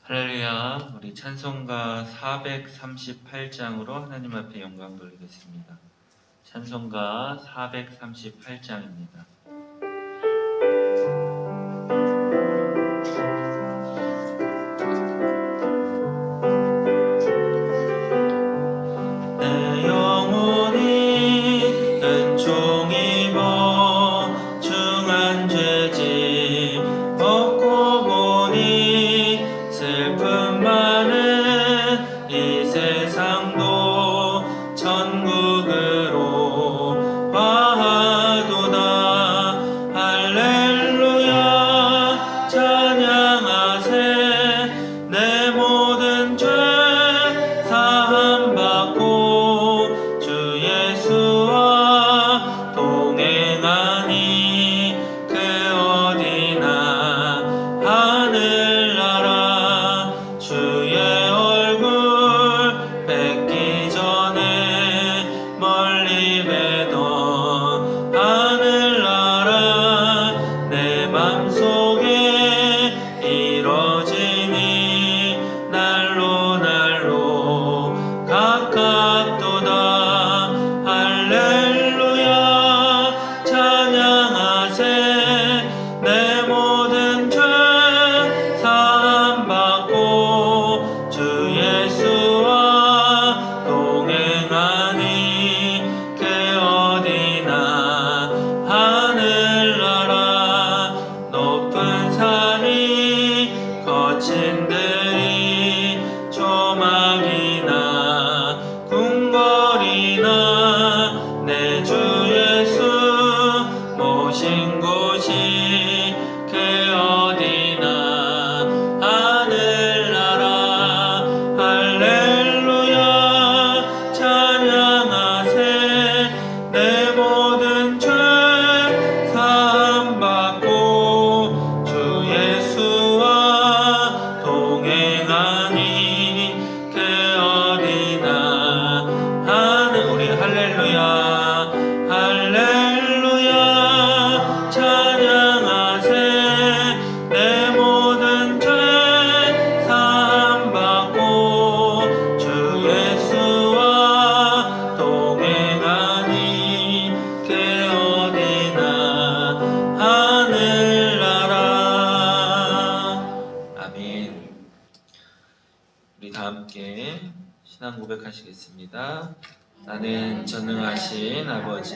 할렐루야. 우리 찬송가 438장으로 하나님 앞에 영광 돌리겠습니다. 찬송가 438장입니다. 내 영혼이 은총 입어 중한 죄짐 벗고 보니 슬픔 많은 이 세상도 천국으로 화하도다. 할렐루야 찬양하세. 내 모든 죄 사함 받고 주 예수와 동행하니 그 어디나 하늘나라 주의 얼굴 뵙기 전에 멀리 뵈던 하늘나라 내 맘속에 이뤄지니 날로 날로 가깝도다. 할렐루야 찬양하세. 내 모든 죄 사함 받고 주 예수와 동행하니 그 어디나 하늘나라 높은 산이 거친 들이 조망이나 궁궐이나 내 주 예수 모신 곳이 그 어디나 하늘나라. 할렐루야 찬양하세. 내 모든 죄 사함 받고 주 예수와 동행하니 그 어디나 하늘. 우리 할렐루야 할렐루야 찬양하세. 내 모든 죄 사함 받고 주 예수와 동행하니 그 어디나 하늘나라. 아멘. 우리 다 함께 신앙 고백하시겠습니다. 나는 전능하신 아버지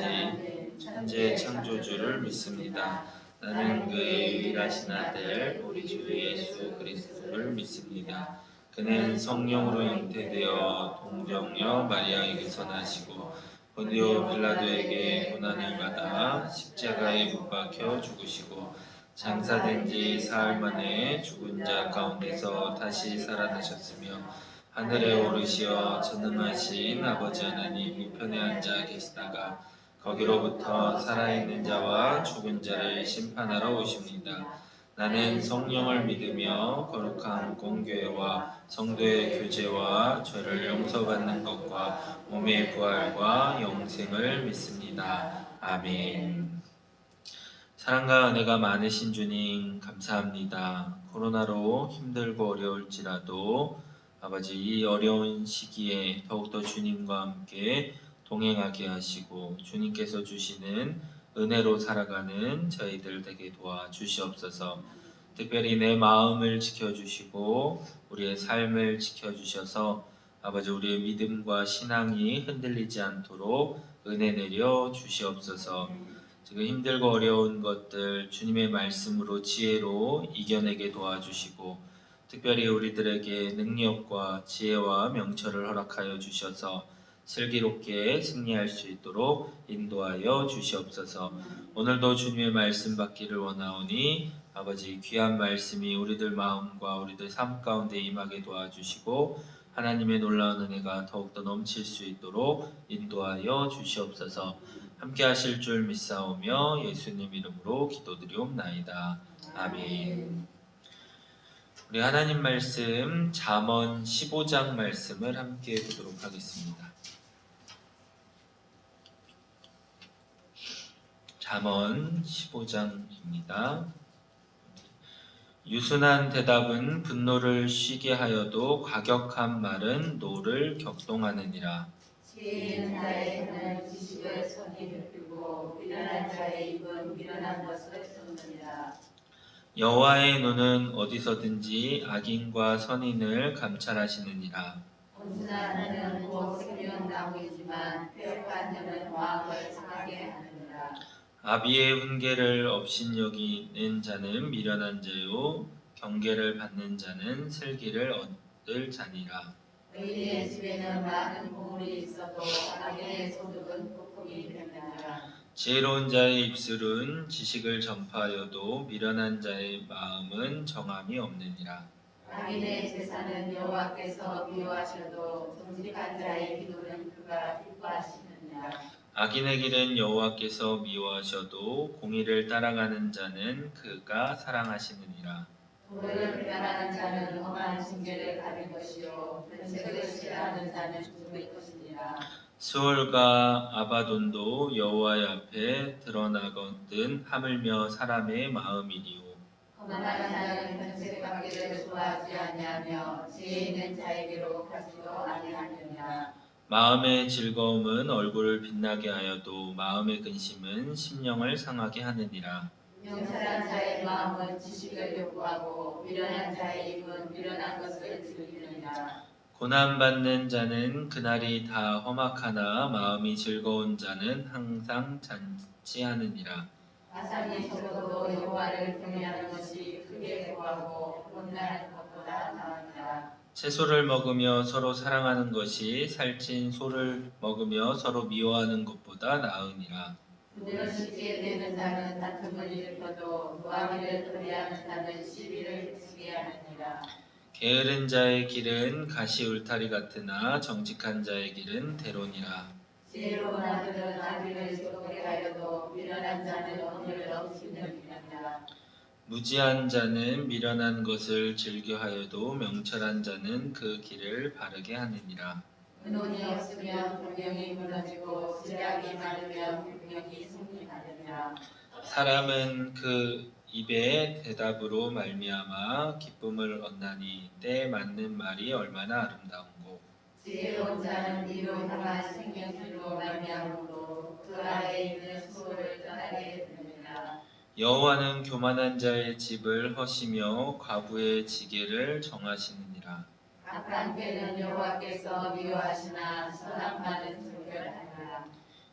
천재 창조주를 믿습니다. 나는 그의 유일하신 아들 우리 주 예수 그리스도를 믿습니다. 그는 성령으로 잉태되어 동정녀 마리아에게서 나시고 본디오 빌라도에게 고난을 받아 십자가에 못 박혀 죽으시고 장사된 지 사흘 만에 죽은 자 가운데서 다시 살아나셨으며 하늘에 오르시어 전능하신 아버지 하나님 우편에 앉아 계시다가 거기로부터 살아있는 자와 죽은 자를 심판하러 오십니다. 나는 성령을 믿으며 거룩한 공교회와 성도의 교제와 죄를 용서받는 것과 몸의 부활과 영생을 믿습니다. 아멘. 사랑과 은혜가 많으신 주님 감사합니다. 코로나로 힘들고 어려울지라도 아버지 이 어려운 시기에 더욱더 주님과 함께 동행하게 하시고 주님께서 주시는 은혜로 살아가는 저희들 되게 도와주시옵소서. 특별히 내 마음을 지켜주시고 우리의 삶을 지켜주셔서 아버지 우리의 믿음과 신앙이 흔들리지 않도록 은혜 내려 주시옵소서. 지금 힘들고 어려운 것들 주님의 말씀으로 지혜로 이겨내게 도와주시고 특별히 우리들에게 능력과 지혜와 명철을 허락하여 주셔서 슬기롭게 승리할 수 있도록 인도하여 주시옵소서. 오늘도 주님의 말씀 받기를 원하오니 아버지 귀한 말씀이 우리들 마음과 우리들 삶 가운데 임하게 도와주시고 하나님의 놀라운 은혜가 더욱더 넘칠 수 있도록 인도하여 주시옵소서. 함께 하실 줄 믿사오며 예수님 이름으로 기도드리옵나이다. 아멘. 우리 하나님 말씀 잠언 15장 말씀을 함께 보도록 하겠습니다. 잠언 15장입니다. 유순한 대답은 분노를 쉬게 하여도 과격한 말은 노를 격동하느니라. 지혜 있는 자의 혀는 지식을 손이 흡히고 미련한 자의 입은 미련한 것을 쏟느니라. 여호와의 눈은 어디서든지 악인과 선인을 감찰하시느니라. 온순한 혀는 곧 생명나무이지만 폐역한 혀는 마음을 상하게 하느니라. 아비의 훈계를 업신여기는 자는 미련한 자요 경계를 받는 자는 슬기를 얻을 자니라. 의인의 집에는 많은 보물이 있어도 악인의 소득은 폭풍이 되느니라. 지혜로운 자의 입술은 지식을 전파하여도 미련한 자의 마음은 정함이 없느니라. 악인의 제사는 여호와께서 미워하셔도 정직한 자의 기도는 그가 기뻐하시느니라. 악인의 길은 여호와께서 미워하셔도 공의를 따라가는 자는 그가 사랑하시느니라. 도를 비난하는 자는 험한 징계를 받을 것이요 변책을 싫어하는 자는 죽을 것이니라. 수월과 아바돈도 여호와의 앞에 드러나거든 하물며 사람의 마음이리요. 거만한 자는 변책받기를 좋아하지 아니하며 지혜 있는 자에게로 가지도 아니하느니라. 마음의 즐거움은 얼굴을 빛나게 하여도 마음의 근심은 심령을 상하게 하느니라. 명철한 자의 마음은 지식을 요구하고 미련한 자의 입은 미련한 것을 즐기느니라. 고난받는 자는 그날이 다 험악하나 마음이 즐거운 자는 항상 잔치하느니라. 아상이 적어도 여호와를 경외하는 것이 크게 구하고 온전한 것보다 나으니라. 채소를 먹으며 서로 사랑하는 것이 살찐 소를 먹으며 서로 미워하는 것보다 나으니라. 분을 쉽게 내는 자는 다툼을 일으켜도 무화기를 거리하는 자는 시비를 그치게 하느니라. 게으른 자의 길은 가시 울타리 같으나 정직한 자의 길은 대론이라. 지혜로운 아들은 아비를 즐겁게 하여도 미련한 자는 언을 없이느니라. 무지한 자는 미련한 것을 즐겨하여도 명철한 자는 그 길을 바르게 하느니라. 의논이 없으면 분명히 무너지고 지략이 많으면 분명히 승리하느니라. 사람은 그 입의 대답으로 말미암아 기쁨을 얻나니 때에 맞는 말이 얼마나 아름다운고. 지혜로운 자는 이로 향한 생명줄로 말미암으로 그 아래에 있는 수호를 떠나게 되느니라. 여호와는 교만한 자의 집을 허시며 과부의 지게를 정하시느니라. 악한 꾀는 여호와께서 미워하시나 선한 말은 정결하니라.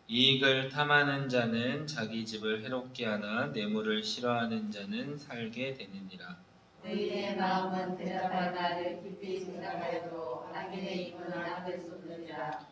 이익을 탐하는 자는 자기 집을 해롭게 하나 뇌물을 싫어하는 자는 살게 되느니라. 의인의 마음은 대답할 말을 깊이 생각하여도 악인의 입은 악을 쏟느니라.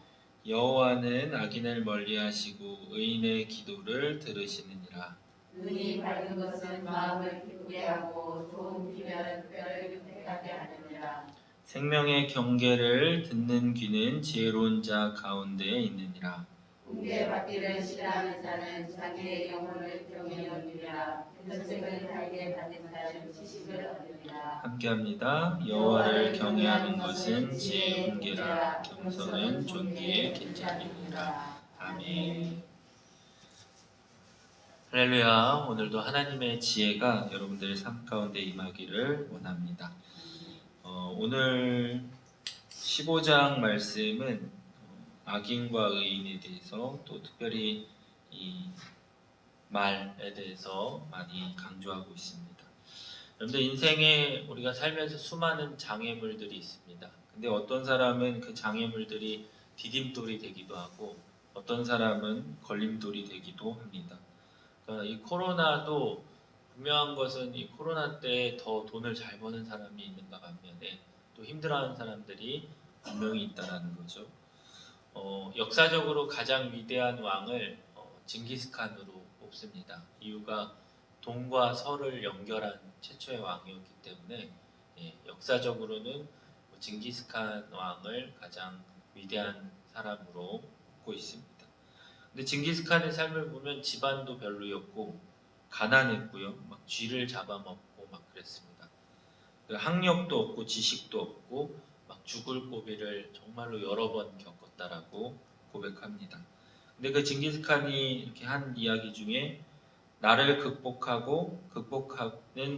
여호와는 악인을 멀리하시고 의인의 기도를 들으시느니라. 눈이 밝은 것은 마음을 기쁘게 하고 좋은 기별은 뼈를 유택하게 하느니라. 생명의 경계를 듣는 귀는 지혜로운 자 가운데 있느니라. 훈계받기를 싫어하는 자는 자기의 영혼을 경히 여기리라. 변책을 달게 받는 자는 지식을 얻으리라. 함께합니다. 여호와를 경외하는 것은 지혜의 훈계라. 겸손은 존귀의 길자림이라. 아멘. 할렐루야. 오늘도 하나님의 지혜가 여러분들의 삶 가운데 임하기를 원합니다. 오늘 15장 말씀은 악인과 의인에 대해서 또 특별히 이 말에 대해서 많이 강조하고 있습니다. 여러분들 인생에 우리가 살면서 수많은 장애물들이 있습니다. 근데 어떤 사람은 그 장애물들이 디딤돌이 되기도 하고 어떤 사람은 걸림돌이 되기도 합니다. 그러니까 이 코로나도 분명한 것은 이 코로나 때 더 돈을 잘 버는 사람이 있는가 반면에 또 힘들어하는 사람들이 분명히 있다는 거죠. 역사적으로 가장 위대한 왕을 징기스칸으로 뽑습니다. 이유가 동과 서를 연결한 최초의 왕이었기 때문에 역사적으로는 징기스칸 왕을 가장 위대한 사람으로 뽑고 있습니다. 근데 징기스칸의 삶을 보면 집안도 별로였고 가난했고요, 막 쥐를 잡아먹고 막 그랬습니다. 학력도 없고 지식도 없고 막 죽을 고비를 정말로 여러 번 겪었다라고 고백합니다. 근데 그 징기스칸이 이렇게 한 이야기 중에 나를 극복하는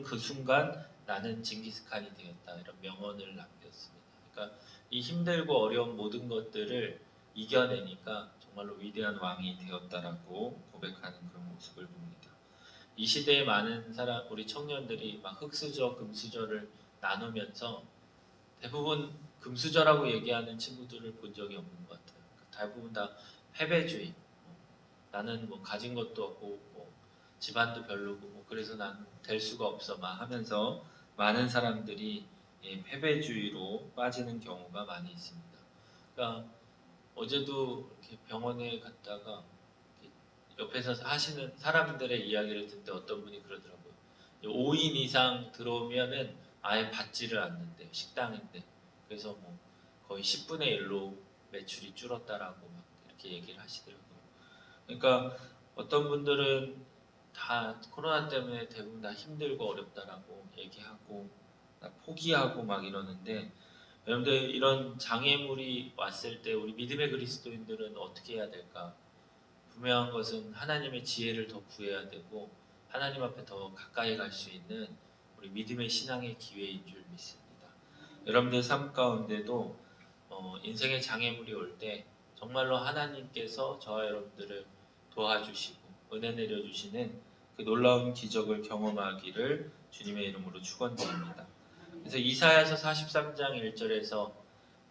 그 순간 나는 징기스칸이 되었다 이런 명언을 남겼습니다. 그러니까 이 힘들고 어려운 모든 것들을 이겨내니까 정말로 위대한 왕이 되었다라고 고백하는 그런 모습을 봅니다. 이 시대에 많은 사람, 우리 청년들이 막 흙수저, 금수저를 나누면서 대부분 금수저라고 얘기하는 친구들을 본 적이 없는 것 같아요. 대부분 다 패배주의. 나는 뭐 가진 것도 없고 뭐 집안도 별로고 뭐 그래서 난 될 수가 없어 막 하면서 많은 사람들이 패배주의로 빠지는 경우가 많이 있습니다. 그러니까 어제도 이렇게 병원에 갔다가 옆에서 하시는 사람들의 이야기를 듣는데 어떤 분이 그러더라고요. 5인 이상 들어오면은 아예 받지를 않는데요. 식당인데. 그래서 뭐 거의 10분의 1로 매출이 줄었다라고 막 이렇게 얘기를 하시더라고요. 그러니까 어떤 분들은 다 코로나 때문에 대부분 다 힘들고 어렵다라고 얘기하고 포기하고 막 이러는데 여러분들 이런 장애물이 왔을 때 우리 믿음의 그리스도인들은 어떻게 해야 될까? 분명한 것은 하나님의 지혜를 더 구해야 되고 하나님 앞에 더 가까이 갈 수 있는 우리 믿음의 신앙의 기회인 줄 믿습니다. 여러분들 삶 가운데도 인생의 장애물이 올 때 정말로 하나님께서 저와 여러분들을 도와주시고 은혜 내려주시는 그 놀라운 기적을 경험하기를 주님의 이름으로 축원드립니다. 그래서 이사야서 43장 1절에서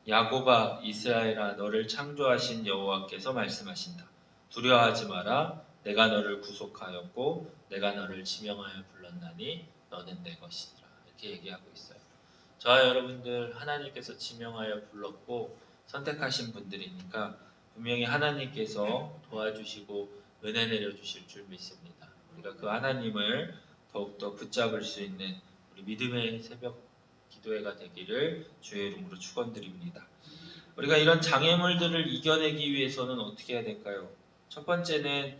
야곱아 이스라엘아 너를 창조하신 여호와께서 말씀하신다. 두려워하지 마라. 내가 너를 구속하였고 내가 너를 지명하여 불렀나니 너는 내 것이니라. 이렇게 얘기하고 있어요. 저와 여러분들 하나님께서 지명하여 불렀고 선택하신 분들이니까 분명히 하나님께서 도와주시고 은혜 내려주실 줄 믿습니다. 우리가 그 하나님을 더욱더 붙잡을 수 있는 우리 믿음의 새벽 기도회가 되기를 주의 이름으로 축원드립니다. 우리가 이런 장애물들을 이겨내기 위해서는 어떻게 해야 될까요? 첫 번째는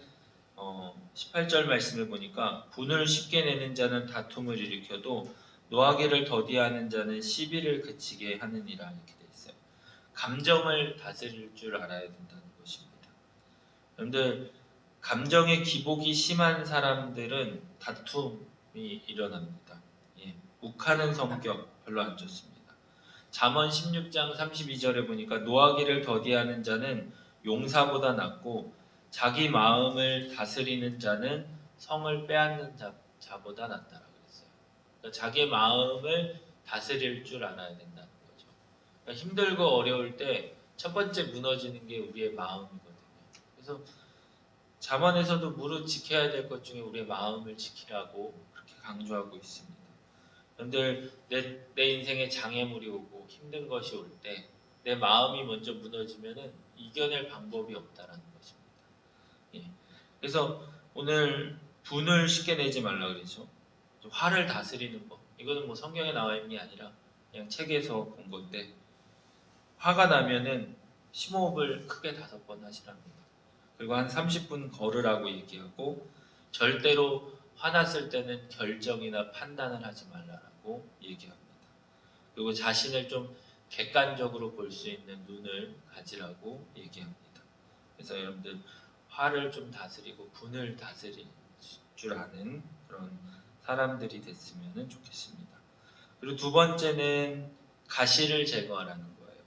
18절 말씀을 보니까 분을 쉽게 내는 자는 다툼을 일으켜도 노하기를 더디하는 자는 시비를 그치게 하느니라 이렇게 돼 있어요. 감정을 다스릴 줄 알아야 된다는 것입니다. 여러분들 감정의 기복이 심한 사람들은 다툼이 일어납니다. 욱하는 성격 별로 안 좋습니다. 잠언 16장 32절에 보니까 노하기를 더디하는 자는 용사보다 낫고 자기 마음을 다스리는 자는 성을 빼앗는 자보다 낫다라고 그랬어요. 그러니까 자기 마음을 다스릴 줄 알아야 된다는 거죠. 그러니까 힘들고 어려울 때 첫 번째 무너지는 게 우리의 마음이거든요. 그래서 잠언에서도 무릇 지켜야 될 것 중에 우리의 마음을 지키라고 그렇게 강조하고 있습니다. 여러분들 내 인생에 장애물이 오고 힘든 것이 올 때 내 마음이 먼저 무너지면은 이겨낼 방법이 없다라는 것입니다. 그래서 오늘 분을 쉽게 내지 말라 그러죠. 화를 다스리는 법. 이거는 뭐 성경에 나와 있는 게 아니라 그냥 책에서 본 건데 화가 나면은 심호흡을 크게 5번 하시랍니다. 그리고 한 30분 걸으라고 얘기하고 절대로 화났을 때는 결정이나 판단을 하지 말라라고 얘기합니다. 그리고 자신을 좀 객관적으로 볼 수 있는 눈을 가지라고 얘기합니다. 그래서 여러분들 화를 좀 다스리고 분을 다스릴 줄 아는 그런 사람들이 됐으면 좋겠습니다. 그리고 두 번째는 가시를 제거하라는 거예요.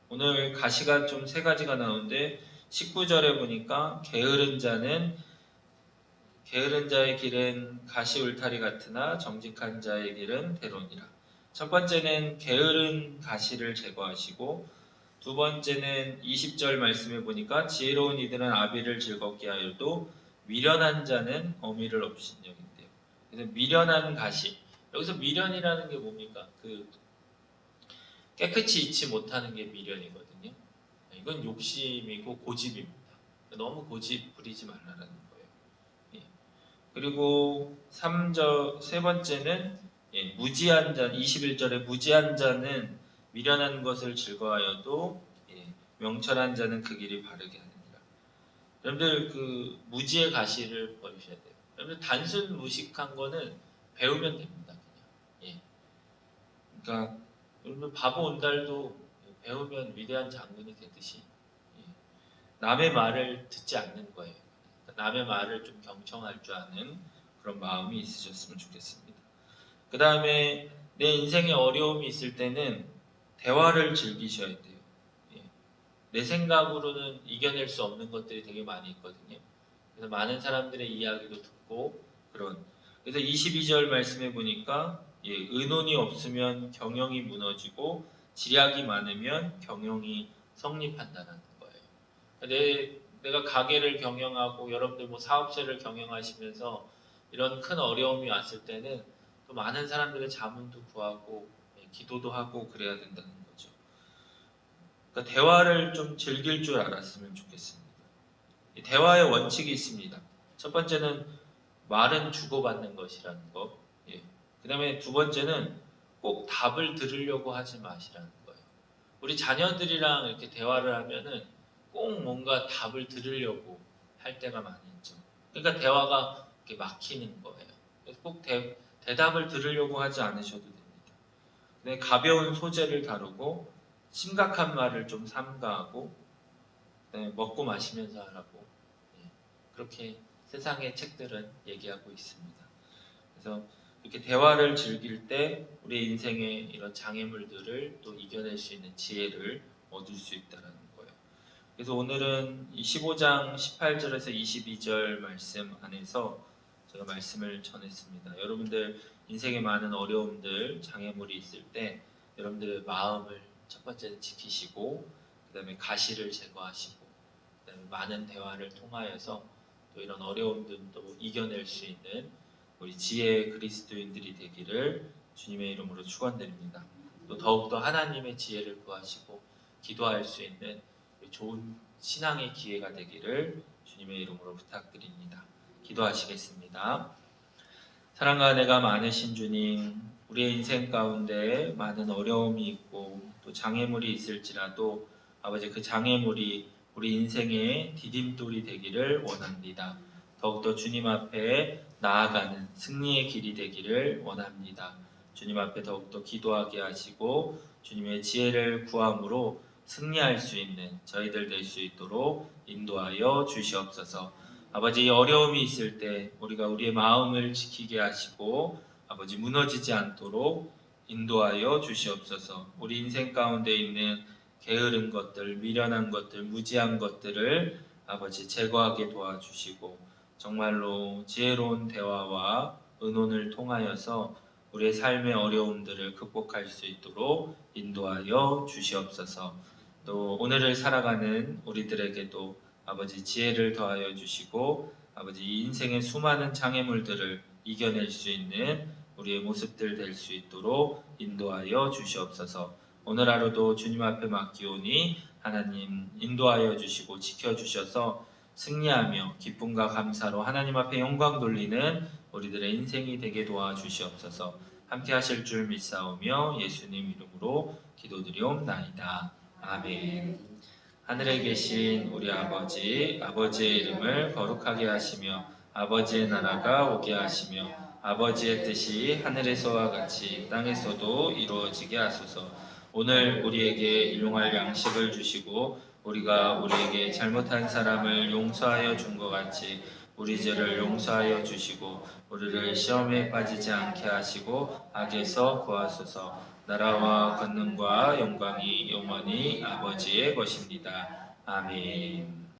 오늘 가시가 좀 3가지가 나오는데 19절에 보니까 게으른 자의 길은 가시 울타리 같으나 정직한 자의 길은 대로니라. 첫 번째는 게으른 가시를 제거하시고 두 번째는 20절 말씀에 보니까 지혜로운 이들은 아비를 즐겁게 하여도 미련한 자는 어미를 업신여긴대요. 그래서 미련한 가시. 여기서 미련이라는 게 뭡니까? 깨끗이 잊지 못하는 게 미련이거든요. 이건 욕심이고 고집입니다. 너무 고집 부리지 말라는 거예요. 그리고 세 번째는 무지한 자, 21절에 무지한 자는 미련한 것을 즐거워하여도 명철한 자는 그 길이 바르게 하느니라. 여러분들 그 무지의 가시를 버리셔야 돼요. 여러분들 단순 무식한 거는 배우면 됩니다. 그냥. 그러니까 여러분 바보 온달도 배우면 위대한 장군이 되듯이 남의 말을 듣지 않는 거예요. 남의 말을 좀 경청할 줄 아는 그런 마음이 있으셨으면 좋겠습니다. 그 다음에 내 인생에 어려움이 있을 때는 대화를 즐기셔야 돼요. 예. 내 생각으로는 이겨낼 수 없는 것들이 되게 많이 있거든요. 그래서 많은 사람들의 이야기도 듣고 그래서 22절 말씀해 보니까 의논이 없으면 경영이 무너지고 지략이 많으면 경영이 성립한다는 거예요. 내가 가게를 경영하고 여러분들 뭐 사업체를 경영하시면서 이런 큰 어려움이 왔을 때는 또 많은 사람들의 자문도 구하고 기도도 하고 그래야 된다는 거죠. 그러니까 대화를 좀 즐길 줄 알았으면 좋겠습니다. 이 대화의 원칙이 있습니다. 첫 번째는 말은 주고받는 것이라는 거. 그 다음에 두 번째는 꼭 답을 들으려고 하지 마시라는 거예요. 우리 자녀들이랑 이렇게 대화를 하면은 꼭 뭔가 답을 들으려고 할 때가 많이 있죠. 그러니까 대화가 이렇게 막히는 거예요. 그래서 꼭 대답을 들으려고 하지 않으셔도 됩니다. 근데 가벼운 소재를 다루고 심각한 말을 좀 삼가하고 그다음에 먹고 마시면서 하라고 그렇게 세상의 책들은 얘기하고 있습니다. 그래서 이렇게 대화를 즐길 때 우리 인생의 이런 장애물들을 또 이겨낼 수 있는 지혜를 얻을 수 있다는 거예요. 그래서 오늘은 15장 18절에서 22절 말씀 안에서 제가 말씀을 전했습니다. 여러분들 인생에 많은 어려움들, 장애물이 있을 때 여러분들의 마음을 첫 번째는 지키시고 그 다음에 가시를 제거하시고 그 다음에 많은 대화를 통하여서 또 이런 어려움들도 이겨낼 수 있는 우리 지혜의 그리스도인들이 되기를 주님의 이름으로 축원드립니다. 또 더욱더 하나님의 지혜를 구하시고 기도할 수 있는 좋은 신앙의 기회가 되기를 주님의 이름으로 부탁드립니다. 기도하시겠습니다. 사랑과 은혜가 많으신 주님, 우리의 인생 가운데 많은 어려움이 있고 또 장애물이 있을지라도 아버지 그 장애물이 우리 인생의 디딤돌이 되기를 원합니다. 더욱더 주님 앞에 나아가는 승리의 길이 되기를 원합니다. 주님 앞에 더욱더 기도하게 하시고 주님의 지혜를 구함으로 승리할 수 있는 저희들 될 수 있도록 인도하여 주시옵소서. 아버지 어려움이 있을 때 우리가 우리의 마음을 지키게 하시고 아버지 무너지지 않도록 인도하여 주시옵소서. 우리 인생 가운데 있는 게으른 것들, 미련한 것들, 무지한 것들을 아버지 제거하게 도와주시고 정말로 지혜로운 대화와 의논을 통하여서 우리의 삶의 어려움들을 극복할 수 있도록 인도하여 주시옵소서. 또 오늘을 살아가는 우리들에게도 아버지 지혜를 더하여 주시고 아버지 이 인생의 수많은 장애물들을 이겨낼 수 있는 우리의 모습들 될 수 있도록 인도하여 주시옵소서. 오늘 하루도 주님 앞에 맡기오니 하나님 인도하여 주시고 지켜주셔서 승리하며 기쁨과 감사로 하나님 앞에 영광 돌리는 우리들의 인생이 되게 도와주시옵소서. 함께 하실 줄 믿사오며 예수님 이름으로 기도드리옵나이다. 아멘. 하늘에 계신 우리 아버지, 아버지의 이름을 거룩하게 하시며 아버지의 나라가 오게 하시며 아버지의 뜻이 하늘에서와 같이 땅에서도 이루어지게 하소서. 오늘 우리에게 일용할 양식을 주시고 우리가 우리에게 잘못한 사람을 용서하여 준 것 같이 우리 죄를 용서하여 주시고 우리를 시험에 빠지지 않게 하시고 악에서 구하소서. 나라와 권능과 영광이 영원히 아버지의 것입니다. 아멘.